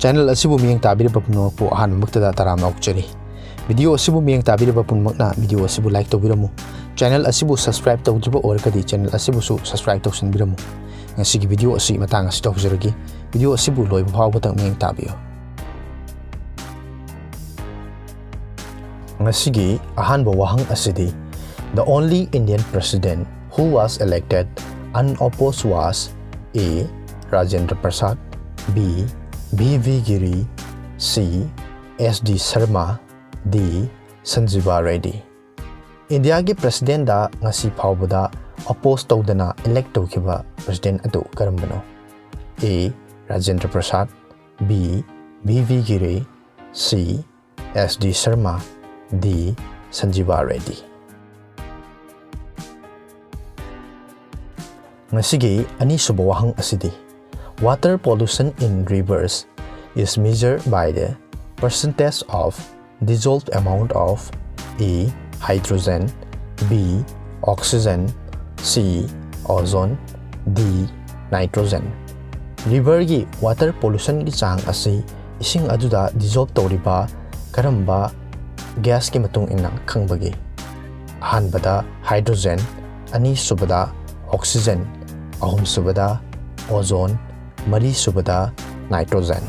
channel asibu miyeng tabiraba punmakpu ahanbamuktada taramna okjari video asibu miyeng tabiraba punmakna video asibu like tawbiramu channel asibu subscribe tawdriba orkadi channel asibu su subscribe tawsinbiramu ngasigi video asi matang asi tawjaragi video asibu loiba phawbatang miyeng tabiyo ngasigi ahanba wahang asidi the only Indian president who was elected unopposed was A. Rajendra Prasad, B. B.V. Giri, C. S.D. Sharma, D. Sanjeeva Reddy. India ki president da ngasi phawbada oppose tawdana elect tawkiba president adu karambano? A. Rajendra Prasad, B. B.V. Giri, C. S.D. Sharma, D. Sanjeeva Reddy. Ngasigi ani suba wahang asidi water pollution in rivers is measured by the percentage of dissolved amount of A. Hydrogen, B. Oxygen, C. Ozone, D. Nitrogen. River gi water pollution gi chang asi ising aduda dissolve tawriba karamba gas ki matung ina khangbagi ahanbada hydrogen, ani subada oxygen, ahum subada ozone, mari subada nitrogen.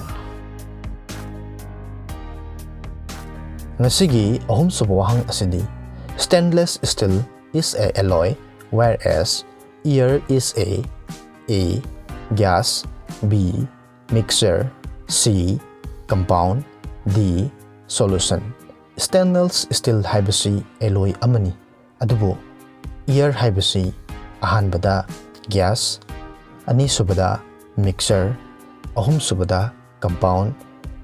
Ngasigi ahum suba wahang asidi stainless steel is a alloy whereas air is A. Gas, B. Mixture, C. Compound, D. Solution. Stainless steel haibasi alloy amani adubu air haibasi ahanbada gas, ani subada mixture, ahum subada compound,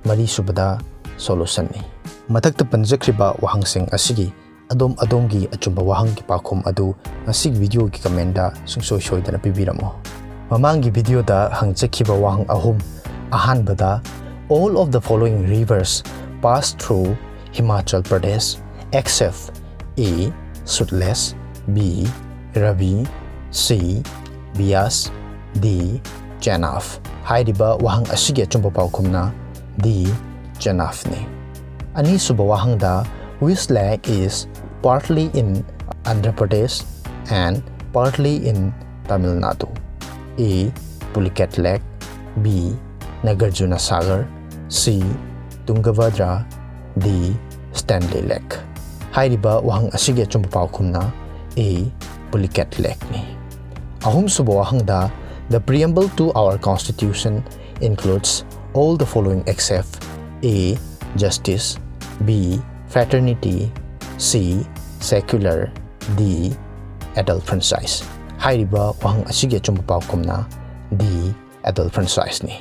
mari subada solution ni. Matakta panjakriba wahangsing asigi adom-adomgi achumba wahang ki pakhum adu asig video ki kamenda sungsoi dana pibiramo. Mamangi video da hangjakhiba wahang ahum ahanbada all of the following rivers pass through Himachal Pradesh except A. Sutlej, B. Ravi, C. Bias, D. Chenab. Hairiba wahang asigi achumba paukumna D. Chenab ni. Ani suba wahang da which lake is partly in Andhra Pradesh and partly in Tamil Nadu? A. Pulicat Lake, B. Nagarjuna Sagar, C. Tungabhadra, D. Stanley Lake. Hairiba wahang asigi achumba paukumna A. Pulicat Lake ni. Ahum suba wahang da the preamble to our constitution includes all the following except A. Justice, B. Fraternity, C. Secular, D. Adult franchise. Hairiba wahang asigi achumba paukumna D. Adult franchise ni.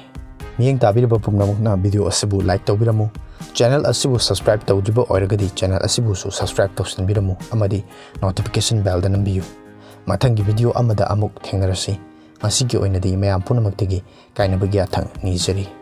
Miyeng tabiraba pumnamukna video asibu like tawbiramu channel asibu subscribe tawdriba oiragadi channel asibu su subscribe tawsinbiramu amadi notification bell da nambiyu mathangi video amada amuk thengnarasi ngasigi oinadi mayam punamakdagi kainabagi athang nijari.